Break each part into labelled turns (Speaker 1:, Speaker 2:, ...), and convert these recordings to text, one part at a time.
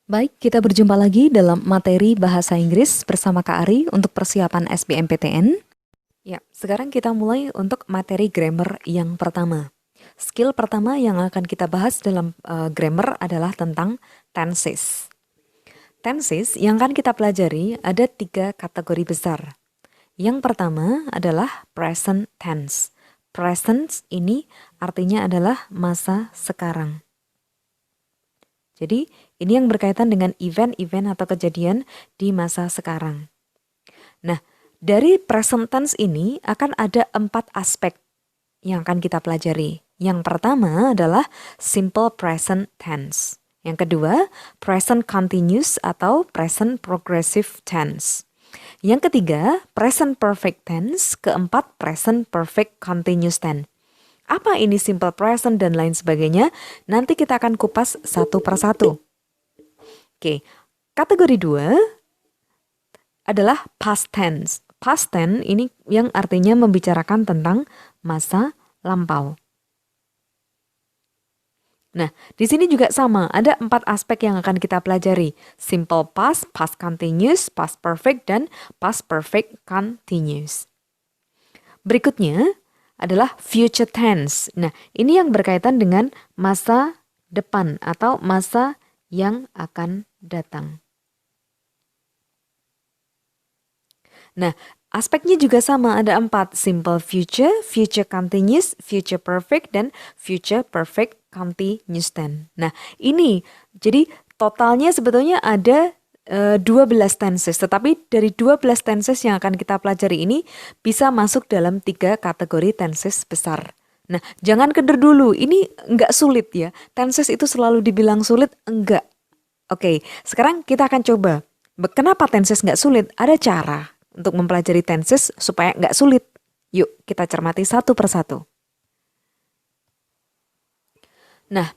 Speaker 1: Baik, kita berjumpa lagi dalam materi bahasa Inggris bersama Kak Ari untuk persiapan SBMPTN. Ya, sekarang kita mulai untuk materi grammar yang pertama. Skill pertama yang akan kita bahas dalam grammar adalah tentang tenses. Tenses yang akan kita pelajari ada 3 kategori besar. Yang pertama adalah present tense. Present ini artinya adalah masa sekarang. Jadi ini yang berkaitan dengan event-event atau kejadian di masa sekarang. Nah, dari present tense ini akan ada 4 aspek yang akan kita pelajari. Yang pertama adalah simple present tense. Yang kedua, present continuous atau present progressive tense. Yang ketiga, present perfect tense. Keempat, present perfect continuous tense. Apa ini simple present dan lain sebagainya? Nanti kita akan kupas satu persatu. Oke, kategori 2 adalah past tense. Past tense ini yang artinya membicarakan tentang masa lampau. Nah, di sini juga sama, ada 4 aspek yang akan kita pelajari. Simple past, past continuous, past perfect, dan past perfect continuous. Berikutnya adalah future tense. Nah, ini yang berkaitan dengan masa depan atau masa yang akan datang. Nah, aspeknya juga sama, ada 4. Simple future, future continuous, future perfect, dan future perfect continuous tense. Nah, ini jadi totalnya sebetulnya ada 12 tenses, tetapi dari 12 tenses yang akan kita pelajari ini bisa masuk dalam 3 kategori tenses besar. Nah, jangan keder dulu, ini enggak sulit ya. Tenses itu selalu dibilang sulit, enggak. Oke, sekarang kita akan coba. Kenapa tenses enggak sulit? Ada cara untuk mempelajari tenses supaya enggak sulit. Yuk, kita cermati satu persatu. Nah,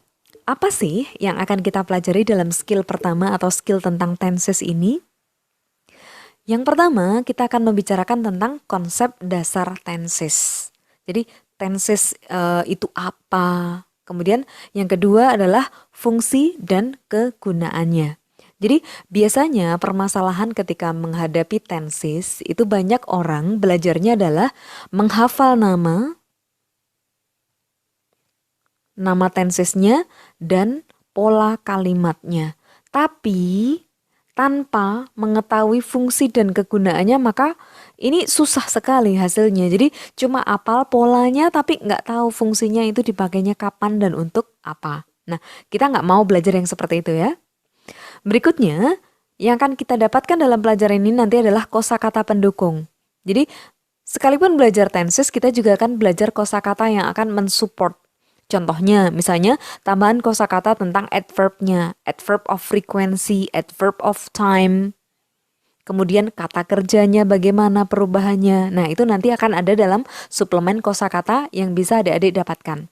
Speaker 1: apa sih yang akan kita pelajari dalam skill pertama atau skill tentang tenses ini? Yang pertama, kita akan membicarakan tentang konsep dasar tenses. Jadi, tenses itu apa? Kemudian yang kedua adalah fungsi dan kegunaannya. Jadi, biasanya permasalahan ketika menghadapi tenses itu banyak orang belajarnya adalah menghafal nama tensesnya, dan pola kalimatnya. Tapi tanpa mengetahui fungsi dan kegunaannya maka ini susah sekali hasilnya. Jadi cuma apal polanya tapi nggak tahu fungsinya itu dipakainya kapan dan untuk apa. Nah, kita nggak mau belajar yang seperti itu ya. Berikutnya, yang akan kita dapatkan dalam pelajaran ini nanti adalah kosakata pendukung. Jadi sekalipun belajar tenses, kita juga akan belajar kosakata yang akan mensupport. Contohnya, misalnya tambahan kosakata tentang adverbnya, adverb of frequency, adverb of time. Kemudian kata kerjanya bagaimana perubahannya. Nah, itu nanti akan ada dalam suplemen kosakata yang bisa adik-adik dapatkan.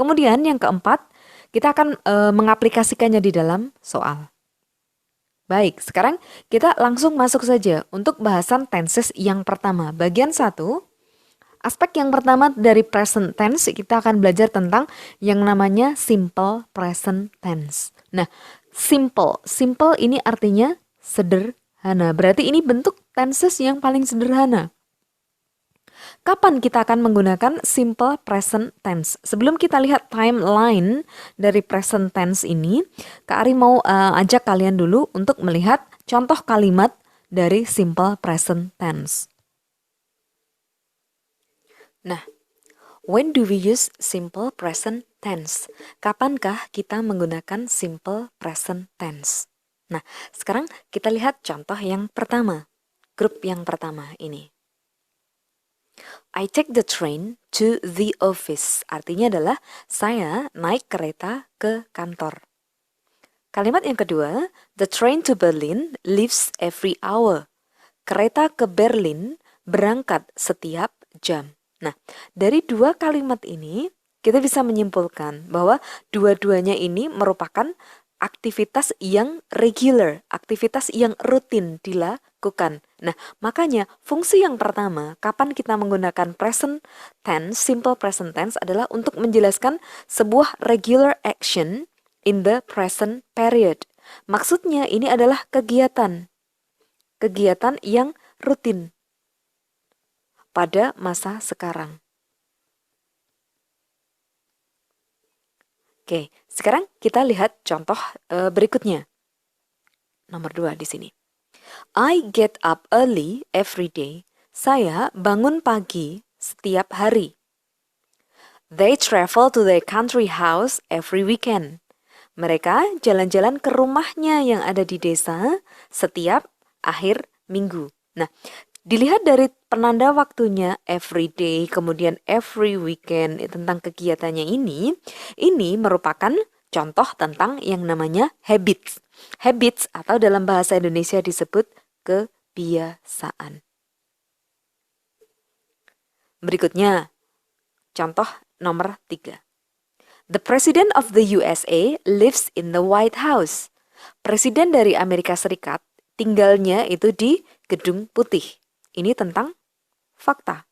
Speaker 1: Kemudian yang keempat, kita akan mengaplikasikannya di dalam soal. Baik, sekarang kita langsung masuk saja untuk bahasan tenses yang pertama. Bagian 1. Aspek yang pertama dari present tense, kita akan belajar tentang yang namanya simple present tense. Nah, simple. Simple ini artinya sederhana. Berarti ini bentuk tenses yang paling sederhana. Kapan kita akan menggunakan simple present tense? Sebelum kita lihat timeline dari present tense ini, Kak Ari mau ajak kalian dulu untuk melihat contoh kalimat dari simple present tense. Nah, when do we use simple present tense? Kapankah kita menggunakan simple present tense? Nah, sekarang kita lihat contoh yang pertama. Grup yang pertama ini. I take the train to the office. Artinya adalah saya naik kereta ke kantor. Kalimat yang kedua, the train to Berlin leaves every hour. Kereta ke Berlin berangkat setiap jam. Nah, dari 2 kalimat ini kita bisa menyimpulkan bahwa dua-duanya ini merupakan aktivitas yang regular, aktivitas yang rutin dilakukan. Nah, makanya fungsi yang pertama, kapan kita menggunakan present tense, simple present tense adalah untuk menjelaskan sebuah regular action in the present period. Maksudnya ini adalah kegiatan yang rutin pada masa sekarang. Oke, sekarang kita lihat contoh berikutnya. Nomor 2 di sini. I get up early every day. Saya bangun pagi setiap hari. They travel to their country house every weekend. Mereka jalan-jalan ke rumahnya yang ada di desa setiap akhir minggu. Nah, dilihat dari penanda waktunya every day, kemudian every weekend tentang kegiatannya ini merupakan contoh tentang yang namanya habits. Habits atau dalam bahasa Indonesia disebut kebiasaan. Berikutnya, contoh nomor 3. The President of the USA lives in the White House. Presiden dari Amerika Serikat tinggalnya itu di Gedung Putih. Ini tentang fakta.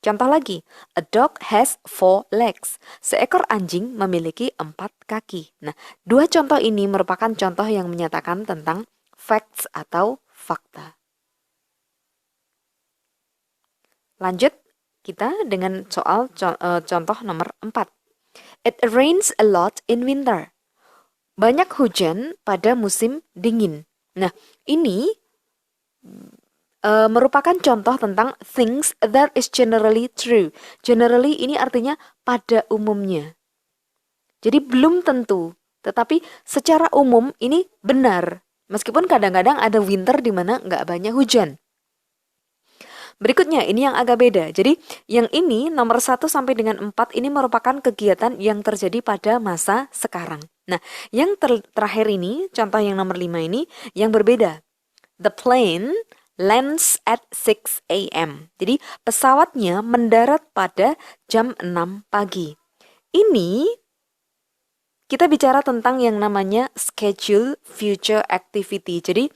Speaker 1: Contoh lagi, a dog has 4 legs. Seekor anjing memiliki 4 kaki. Nah, 2 contoh ini merupakan contoh yang menyatakan tentang facts atau fakta. Lanjut kita dengan soal contoh nomor 4. It rains a lot in winter. Banyak hujan pada musim dingin. Nah, ini merupakan contoh tentang things that is generally true. Generally ini artinya pada umumnya. Jadi belum tentu, tetapi secara umum ini benar. Meskipun kadang-kadang ada winter di mana nggak banyak hujan. Berikutnya, ini yang agak beda. Jadi, yang ini nomor 1 sampai dengan 4 ini merupakan kegiatan yang terjadi pada masa sekarang. Nah, yang terakhir ini, contoh yang nomor 5 ini, yang berbeda. The plane lands at 6 a.m. Jadi, pesawatnya mendarat pada jam 6 pagi. Ini, kita bicara tentang yang namanya schedule future activity. Jadi,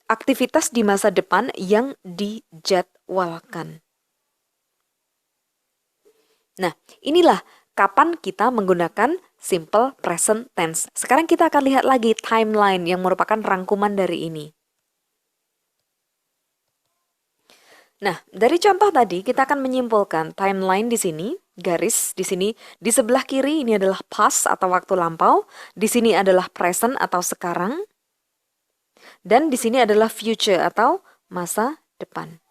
Speaker 1: aktivitas di masa depan yang dijadwalkan. Nah, inilah kapan kita menggunakan simple present tense. Sekarang kita akan lihat lagi timeline yang merupakan rangkuman dari ini. Nah, dari contoh tadi kita akan menyimpulkan timeline di sini, garis di sini, di sebelah kiri ini adalah past atau waktu lampau, di sini adalah present atau sekarang. Dan di sini adalah future atau masa depan.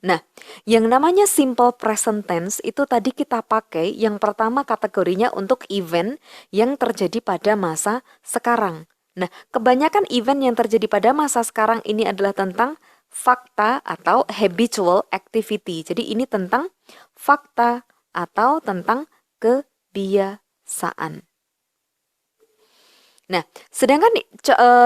Speaker 1: Nah, yang namanya simple present tense itu tadi kita pakai yang pertama kategorinya untuk event yang terjadi pada masa sekarang. Nah, kebanyakan event yang terjadi pada masa sekarang ini adalah tentang fakta atau habitual activity. Jadi ini tentang fakta atau tentang kebiasaan. Nah, sedangkan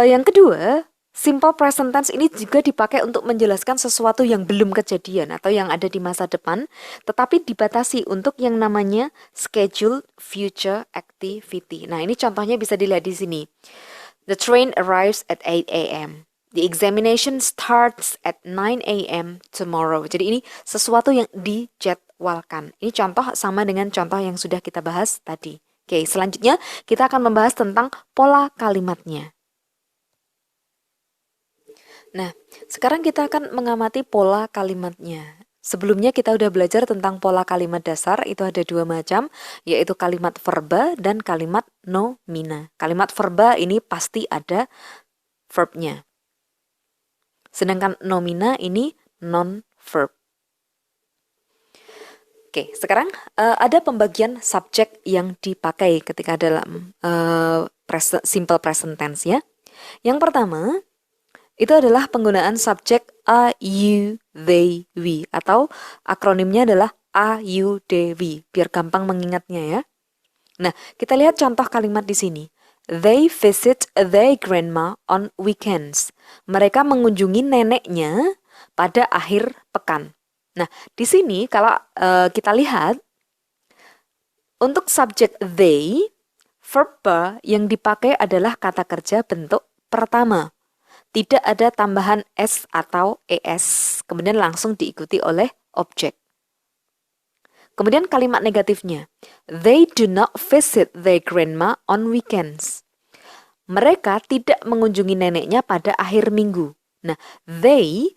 Speaker 1: yang kedua, simple present tense ini juga dipakai untuk menjelaskan sesuatu yang belum kejadian atau yang ada di masa depan, tetapi dibatasi untuk yang namanya schedule future activity. Nah, ini contohnya bisa dilihat di sini. The train arrives at 8 a.m. The examination starts at 9 a.m. tomorrow. Jadi ini sesuatu yang dijadwalkan. Ini contoh sama dengan contoh yang sudah kita bahas tadi. Oke, selanjutnya kita akan membahas tentang pola kalimatnya. Nah, sekarang kita akan mengamati pola kalimatnya. Sebelumnya kita udah belajar tentang pola kalimat dasar, itu ada 2 macam, yaitu kalimat verba dan kalimat nomina. Kalimat verba ini pasti ada verbnya. Sedangkan nomina ini non-verb. Oke, sekarang ada pembagian subjek yang dipakai ketika dalam simple present tense ya. Yang pertama, itu adalah penggunaan subjek a, you, they, we. Atau akronimnya adalah a, you, they, we. Biar gampang mengingatnya ya. Nah, kita lihat contoh kalimat di sini. They visit their grandma on weekends. Mereka mengunjungi neneknya pada akhir pekan. Nah, di sini kalau kita lihat untuk subjek they, verba yang dipakai adalah kata kerja bentuk pertama. Tidak ada tambahan s atau es, kemudian langsung diikuti oleh objek. Kemudian kalimat negatifnya, they do not visit their grandma on weekends. mereka tidak mengunjungi neneknya pada akhir minggu. Nah, they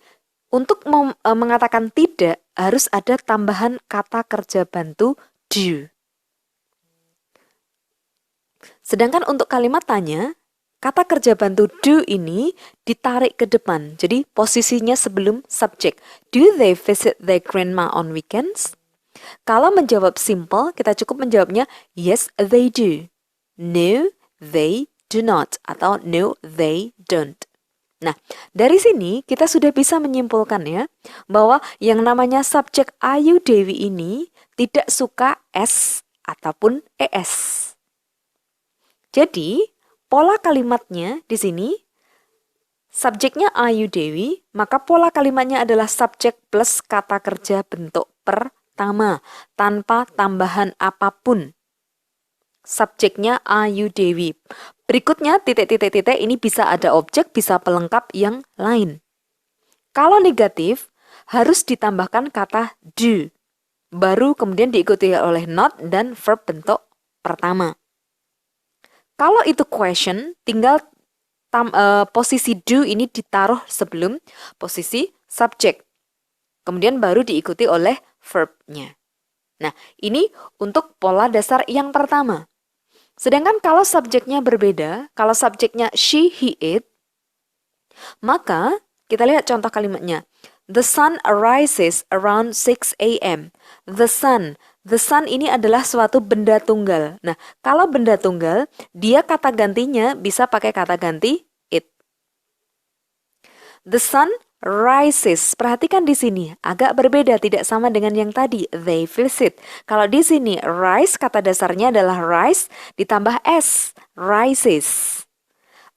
Speaker 1: untuk mengatakan tidak harus ada tambahan kata kerja bantu do. Sedangkan untuk kalimat tanya, kata kerja bantu do ini ditarik ke depan. Jadi posisinya sebelum subjek. Do they visit their grandma on weekends? Kalau menjawab simple, kita cukup menjawabnya yes, they do. No, they do not. Atau no, they don't. Nah, dari sini kita sudah bisa menyimpulkan ya, bahwa yang namanya subjek Ayu Dewi ini tidak suka S ataupun ES. Jadi, pola kalimatnya di sini, subjeknya Ayu Dewi, maka pola kalimatnya adalah subjek plus kata kerja bentuk pertama, tanpa tambahan apapun. Subjeknya Ayu Dewi. Berikutnya titik-titik-titik ini bisa ada objek, bisa pelengkap yang lain. Kalau negatif, harus ditambahkan kata do. Baru kemudian diikuti oleh not dan verb bentuk pertama. Kalau itu question, tinggal posisi do ini ditaruh sebelum posisi subjek. Kemudian baru diikuti oleh verb-nya. Nah, ini untuk pola dasar yang pertama. Sedangkan kalau subjeknya berbeda, kalau subjeknya she, he, it, maka kita lihat contoh kalimatnya. The sun arises around 6 a.m. The sun ini adalah suatu benda tunggal. Nah, kalau benda tunggal, dia kata gantinya bisa pakai kata ganti it. The sun rises. Perhatikan di sini agak berbeda, tidak sama dengan yang tadi they visit. Kalau di sini rise kata dasarnya adalah rise ditambah s, rises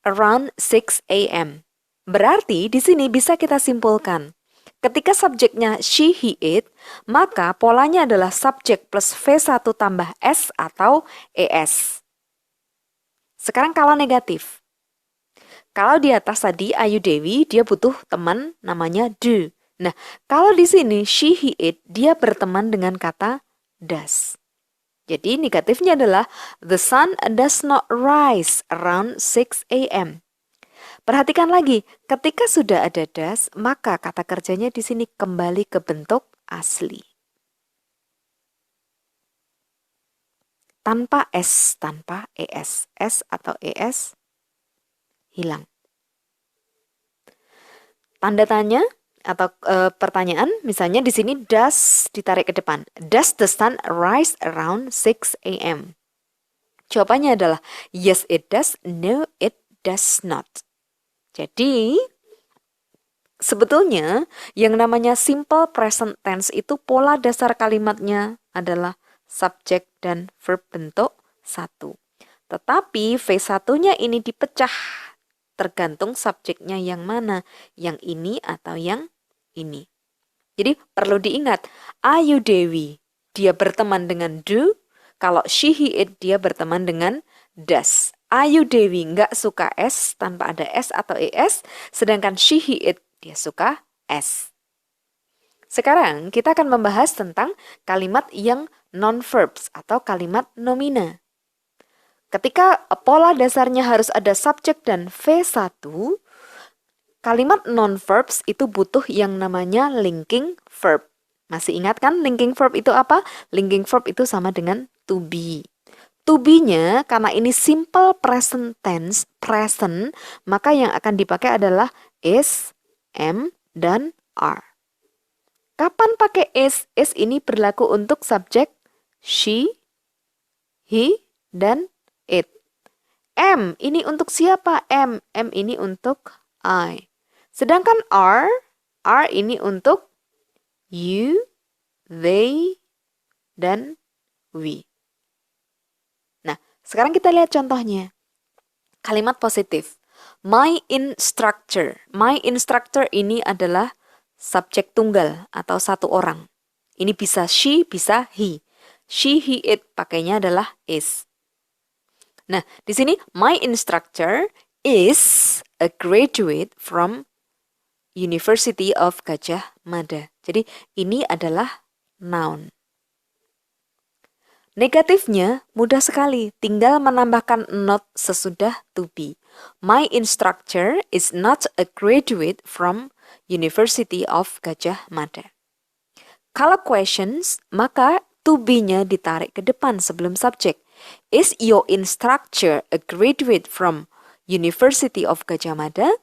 Speaker 1: around 6 a.m. Berarti di sini bisa kita simpulkan. Ketika subjeknya she, he, it, maka polanya adalah subjek plus V1 tambah S atau ES. Sekarang kalau negatif. Kalau di atas tadi Ayu Dewi, dia butuh teman namanya do. Nah, kalau di sini she, he, it, dia berteman dengan kata does. Jadi negatifnya adalah the sun does not rise around 6 a.m. Perhatikan lagi, ketika sudah ada does, maka kata kerjanya di sini kembali ke bentuk asli. Tanpa S, tanpa ES. S atau ES hilang. Tanda tanya atau pertanyaan, misalnya di sini does ditarik ke depan. Does the sun rise around 6 a.m.? Jawabannya adalah yes it does, no it does not. Jadi, sebetulnya yang namanya simple present tense itu pola dasar kalimatnya adalah subjek dan verb bentuk satu. Tetapi V1-nya ini dipecah tergantung subjeknya yang mana, yang ini atau yang ini. Jadi perlu diingat, Ayu Dewi dia berteman dengan do, kalau she, he, it dia berteman dengan does. Ayu Dewi nggak suka S tanpa ada S atau ES, sedangkan she, he, it dia suka S. Sekarang kita akan membahas tentang kalimat yang non-verbs atau kalimat nomina. Ketika pola dasarnya harus ada subjek dan V1, kalimat non-verbs itu butuh yang namanya linking verb. Masih ingat kan linking verb itu apa? Linking verb itu sama dengan to be. To be-nya karena ini simple present tense, present, maka yang akan dipakai adalah is, am, dan are. Kapan pakai is? Is ini berlaku untuk subjek she, he, dan it. Am ini untuk siapa? Am ini untuk I. Sedangkan are ini untuk you, they, dan we. Nah, sekarang kita lihat contohnya. Kalimat positif. My instructor. My instructor ini adalah subjek tunggal atau satu orang. Ini bisa she, bisa he. She, he, it pakainya adalah is. Nah, di sini my instructor is a graduate from University of Gajah Mada. Jadi ini adalah noun. Negatifnya mudah sekali, tinggal menambahkan not sesudah to be. My instructor is not a graduate from University of Gajah Mada. Kalau questions, maka to be-nya ditarik ke depan sebelum subjek. Is your instructor a graduate from University of Gajah Mada?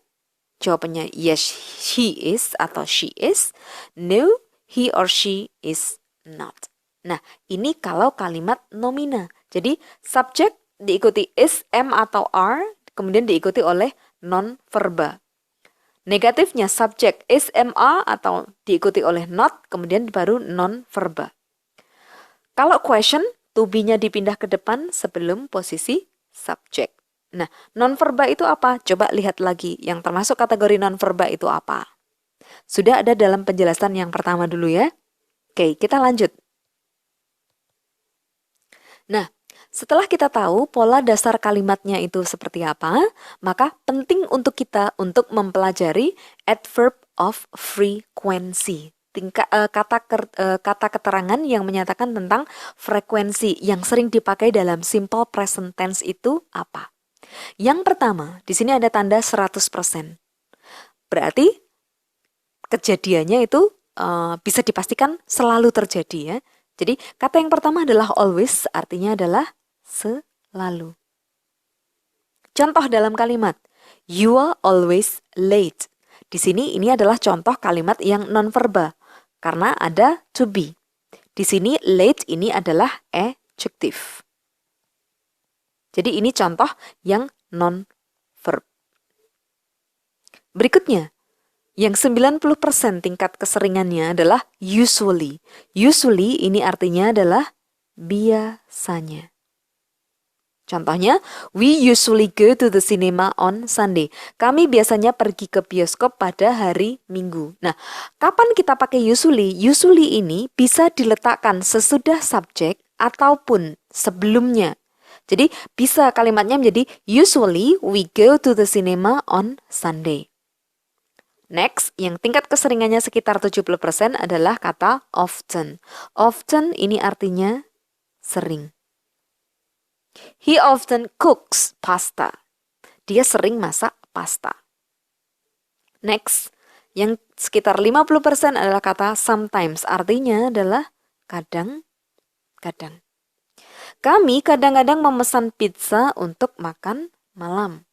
Speaker 1: Jawabannya yes, he is atau she is. No, he or she is not. Nah, ini kalau kalimat nomina. Jadi, subjek diikuti is, am, atau are, kemudian diikuti oleh non-verba. Negatifnya subjek is, am, are, atau diikuti oleh not, kemudian baru non-verba. Kalau question, to be-nya dipindah ke depan sebelum posisi subjek. Nah, non-verba itu apa? Coba lihat lagi, yang termasuk kategori non-verba itu apa? Sudah ada dalam penjelasan yang pertama dulu ya. Oke, kita lanjut. Nah, setelah kita tahu pola dasar kalimatnya itu seperti apa, maka penting untuk kita untuk mempelajari adverb of frequency. Kata keterangan yang menyatakan tentang frekuensi yang sering dipakai dalam simple present tense itu apa? Yang pertama, di sini ada tanda 100%. Berarti kejadiannya itu bisa dipastikan selalu terjadi ya. Jadi kata yang pertama adalah always, artinya adalah selalu. Contoh dalam kalimat, you are always late. Di sini ini adalah contoh kalimat yang non-verba, karena ada to be. Di sini late ini adalah adjective. Jadi ini contoh yang non-verb. Berikutnya, yang 90% tingkat keseringannya adalah usually. Usually ini artinya adalah biasanya. Contohnya, we usually go to the cinema on Sunday. Kami biasanya pergi ke bioskop pada hari Minggu. Nah, kapan kita pakai usually? Usually ini bisa diletakkan sesudah subjek ataupun sebelumnya. Jadi, bisa kalimatnya menjadi usually we go to the cinema on Sunday. Next, yang tingkat keseringannya sekitar 70% adalah kata often. Often ini artinya sering. He often cooks pasta. Dia sering masak pasta. Next, yang sekitar 50% adalah kata sometimes. Artinya adalah kadang-kadang. Kami kadang-kadang memesan pizza untuk makan malam.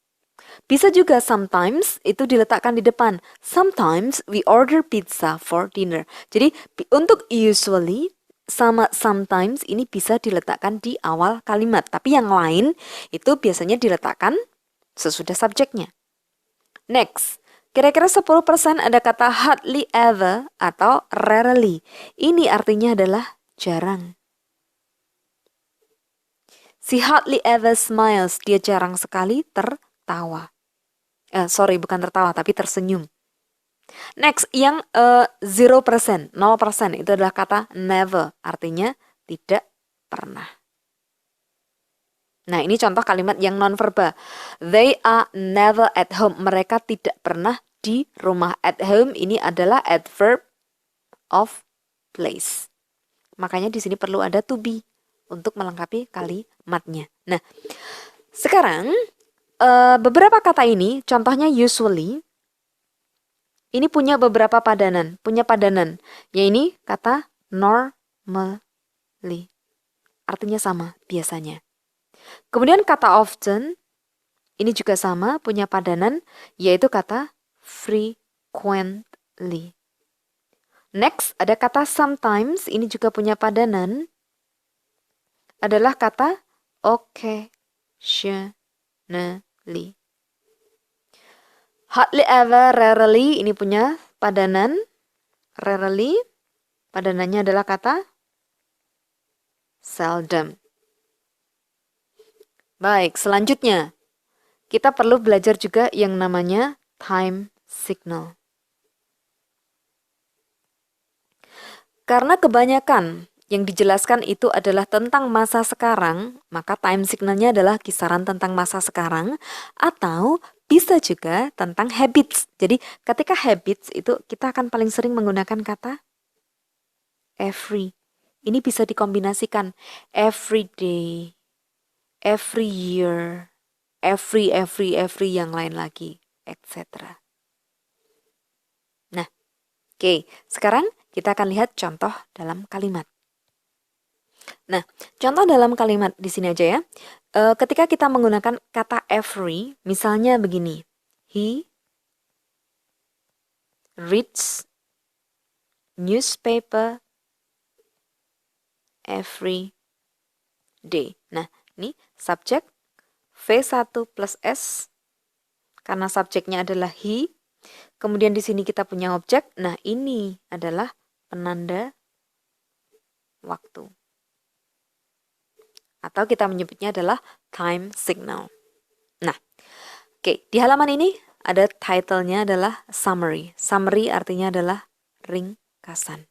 Speaker 1: Bisa juga sometimes itu diletakkan di depan. Sometimes we order pizza for dinner. Jadi untuk usually sama sometimes ini bisa diletakkan di awal kalimat. Tapi yang lain itu biasanya diletakkan sesudah subjeknya. Next, kira-kira 10% ada kata hardly ever atau rarely. Ini artinya adalah jarang. Si hardly ever smiles, dia jarang sekali tertawa. Bukan tertawa, tapi tersenyum. Next, yang 0%, 0% itu adalah kata never, artinya tidak pernah. Nah, ini contoh kalimat yang non-verba. They are never at home. Mereka tidak pernah di rumah. At home ini adalah adverb of place. Makanya di sini perlu ada to be untuk melengkapi kalimatnya. Nah, sekarang beberapa kata ini, contohnya usually, ini punya beberapa padanan. Ya ini kata normally. Artinya sama, biasanya. Kemudian kata often, ini juga sama, punya padanan, yaitu kata frequently. Next, ada kata sometimes, ini juga punya padanan, adalah kata occasionally. Hardly ever, rarely, ini punya padanan. Rarely, padanannya adalah kata seldom. Baik, selanjutnya kita perlu belajar juga yang namanya time signal. Karena kebanyakan yang dijelaskan itu adalah tentang masa sekarang, maka time signalnya adalah kisaran tentang masa sekarang, atau bisa juga tentang habits. Jadi ketika habits itu kita akan paling sering menggunakan kata every. Ini bisa dikombinasikan every day, every year, every yang lain lagi, etc. Nah, oke, sekarang kita akan lihat contoh dalam kalimat. Nah, contoh dalam kalimat di sini aja ya. Ketika kita menggunakan kata every, misalnya begini. He reads newspaper every day. Nah, ini subjek V1 plus S karena subjeknya adalah he. Kemudian di sini kita punya objek. Nah, ini adalah penanda waktu. Atau kita menyebutnya adalah time signal. Nah, oke, di halaman ini ada title-nya adalah summary. Summary artinya adalah ringkasan.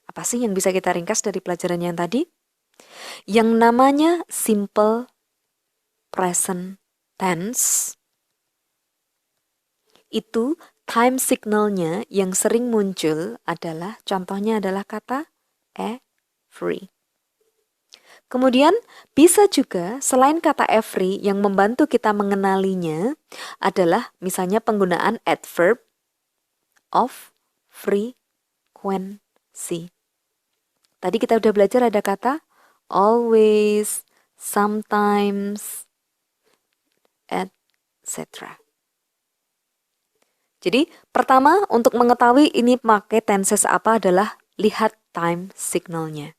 Speaker 1: Apa sih yang bisa kita ringkas dari pelajaran yang tadi? Yang namanya simple present tense itu time signalnya yang sering muncul adalah, contohnya adalah kata every. Kemudian bisa juga selain kata every yang membantu kita mengenalinya adalah misalnya penggunaan adverb of frequency. Tadi kita udah belajar ada kata always, sometimes, etc. Jadi pertama untuk mengetahui ini pakai tenses apa adalah lihat time signalnya.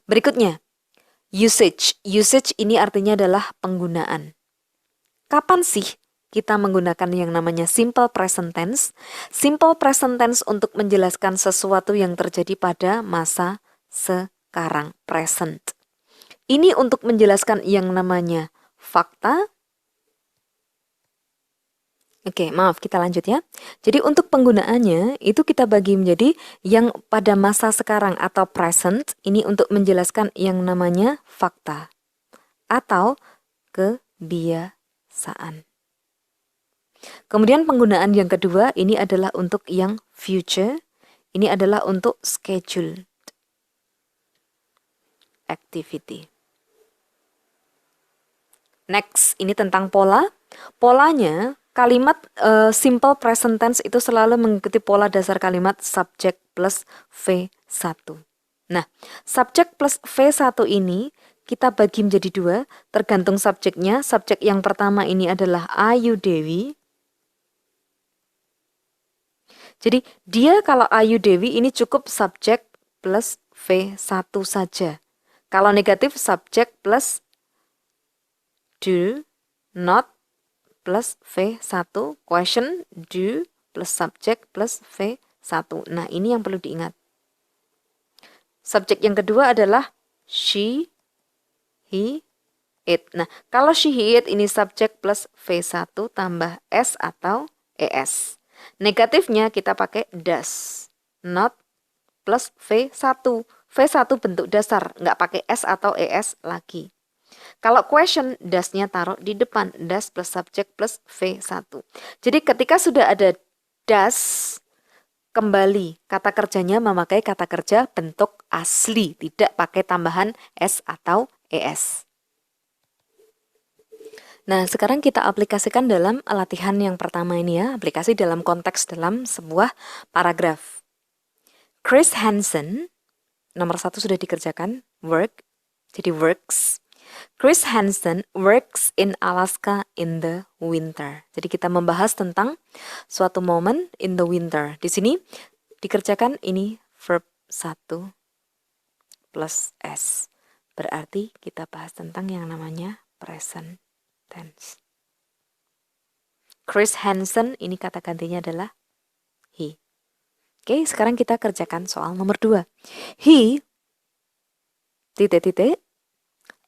Speaker 1: Berikutnya, usage. Usage ini artinya adalah penggunaan. Kapan sih kita menggunakan yang namanya simple present tense? Simple present tense untuk menjelaskan sesuatu yang terjadi pada masa sekarang, present. Ini untuk menjelaskan yang namanya fakta. Oke, maaf, kita lanjut ya. Jadi untuk penggunaannya itu kita bagi menjadi yang pada masa sekarang atau present, ini untuk menjelaskan yang namanya fakta atau kebiasaan. Kemudian penggunaan yang kedua ini adalah untuk yang future, ini adalah untuk schedule activity. Next, ini tentang pola. Polanya kalimat simple present tense itu selalu mengikuti pola dasar kalimat subject plus V1. Nah, subject plus V1 ini kita bagi menjadi dua, tergantung subjeknya. Subjek yang pertama ini adalah Ayu Dewi. Jadi dia kalau Ayu Dewi ini cukup subjek plus V1 saja. Kalau negatif subjek plus do, not, plus V1, question, do, plus subject, plus V1. Nah, ini yang perlu diingat. Subjek yang kedua adalah she, he, it. Nah, kalau she, he, it ini subjek plus V1 tambah S atau ES. Negatifnya kita pakai does, not, plus V1. V1 bentuk dasar, nggak pakai S atau ES lagi. Kalau question, does-nya taruh di depan, does plus subject plus V1. Jadi ketika sudah ada does, kembali kata kerjanya memakai kata kerja bentuk asli, tidak pakai tambahan S atau ES. Nah, sekarang kita aplikasikan dalam latihan yang pertama ini ya, aplikasi dalam konteks dalam sebuah paragraf. Chris Hansen, nomor 1 sudah dikerjakan, work, jadi works. Chris Hansen works in Alaska in the winter. Jadi kita membahas tentang suatu momen in the winter. Di sini dikerjakan ini verb 1 plus S. Berarti kita bahas tentang yang namanya present tense. Chris Hansen ini kata gantinya adalah he. Oke, sekarang kita kerjakan soal nomor 2. He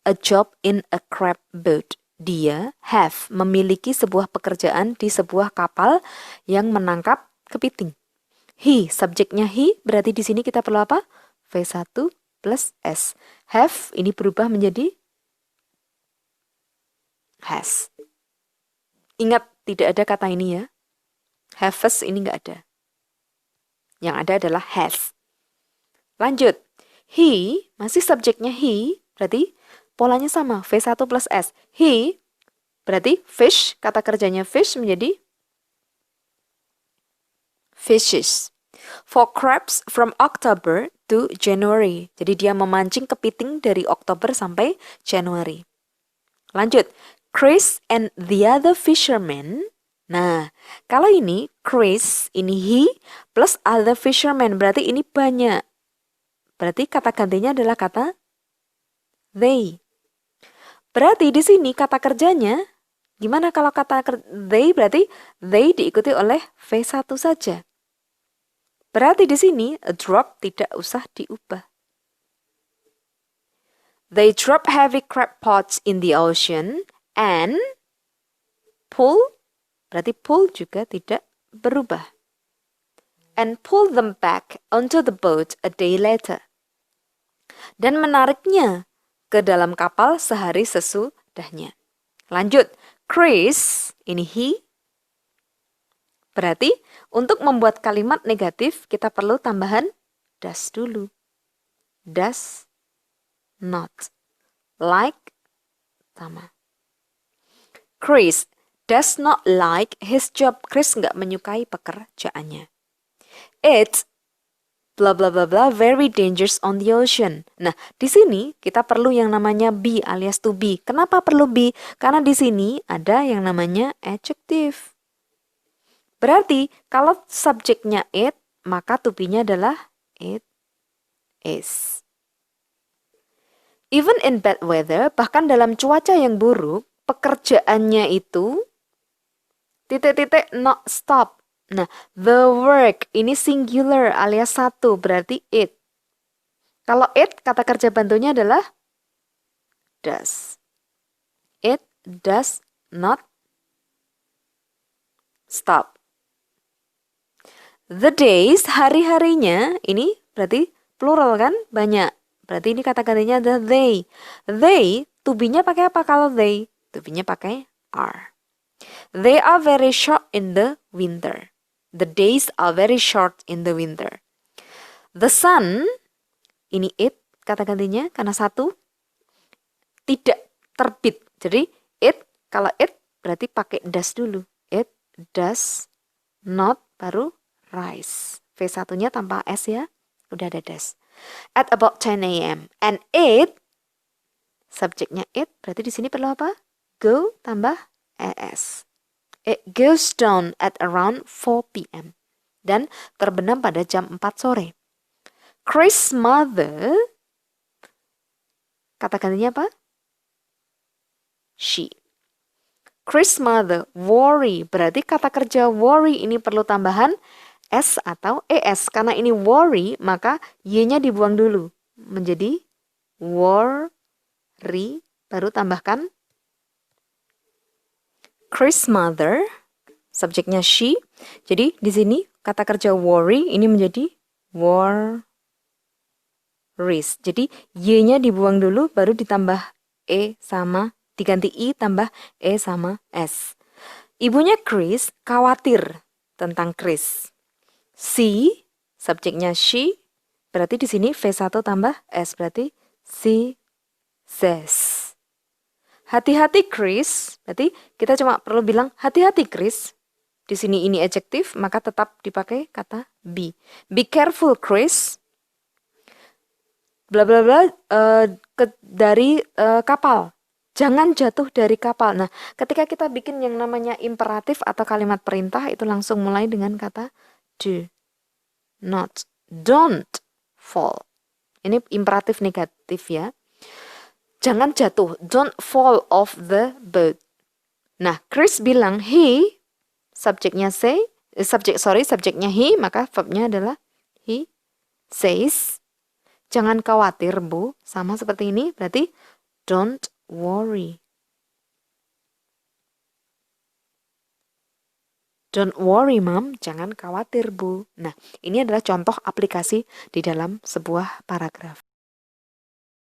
Speaker 1: a job in a crab boat. Dia memiliki sebuah pekerjaan di sebuah kapal yang menangkap kepiting. He, subjeknya he, berarti di sini kita perlu apa? V1 plus S. Have ini berubah menjadi has. Ingat, tidak ada kata ini ya. Have ini nggak ada. Yang ada adalah has. Lanjut. He, masih subjeknya he, berarti polanya sama, V1 plus S. He, berarti fish, kata kerjanya fish menjadi fishes. For crabs from October to January. Jadi dia memancing kepiting dari Oktober sampai Januari. Lanjut. Chris and the other fishermen. Nah, kalau ini Chris, ini he, plus other fishermen. Berarti ini banyak. Berarti kata gantinya adalah kata they. Berarti di sini kata kerjanya, gimana kalau kata they? Berarti they diikuti oleh V1 saja. Berarti di sini a drop tidak usah diubah. They drop heavy crab pots in the ocean and pull, berarti pull juga tidak berubah. And pull them back onto the boat a day later. Dan menariknya ke dalam kapal sehari sesudahnya. Lanjut, Chris, ini he. Berarti untuk membuat kalimat negatif kita perlu tambahan does dulu. Does not. Like, sama. Chris does not like his job. Chris nggak menyukai pekerjaannya. It's blah blah blah blah very dangerous on the ocean. Nah, di sini kita perlu yang namanya be alias to be. Kenapa perlu be? Karena di sini ada yang namanya adjective. Berarti kalau subjeknya it, maka to be-nya adalah it is. Even in bad weather, bahkan dalam cuaca yang buruk, pekerjaannya itu titik-titik not stop. Nah, the work ini singular alias satu, berarti it. Kalau it, kata kerja bantunya adalah does. It does not stop. The days, hari-harinya, ini berarti plural kan? Banyak. Berarti ini kata gantinya adalah they. They, to be-nya pakai apa kalau they? To be-nya pakai are. They are very short in the winter. The days are very short in the winter. The sun, ini it, kata gantinya, karena satu, tidak terbit. Jadi it, kalau it berarti pakai does dulu. It does not, baru rise. V1-nya tanpa S ya, udah ada does. At about 10 a.m. And it, subjeknya it, berarti di sini perlu apa? Go tambah es. It goes down at around 4 p.m. Dan terbenam pada jam 4 sore. Chris' mother, kata gantinya apa? She. Chris' mother worry, berarti kata kerja worry ini perlu tambahan S atau ES. Karena ini worry, maka Y-nya dibuang dulu. Menjadi worry, baru tambahkan Chris' mother, subjeknya she. Jadi di sini kata kerja worry ini menjadi worries. Jadi Y-nya dibuang dulu, baru ditambah E sama, diganti I tambah E sama S. Ibunya Chris khawatir tentang Chris. She, subjeknya she, berarti di sini V1 tambah S, berarti she says. Hati-hati Chris, berarti kita cuma perlu bilang hati-hati Chris. Di sini ini adjektif, maka tetap dipakai kata be. Be careful Chris. Bla bla bla dari kapal. Jangan jatuh dari kapal. Nah, ketika kita bikin yang namanya imperatif atau kalimat perintah, itu langsung mulai dengan kata do not, don't fall. Ini imperatif negatif ya. Jangan jatuh, don't fall off the boat. Nah, Chris bilang he, subjeknya subjeknya he, maka verbnya adalah he says. Jangan khawatir Bu, sama seperti ini, berarti don't worry. Don't worry, Mom. Jangan khawatir, Bu. Nah, ini adalah contoh aplikasi di dalam sebuah paragraf.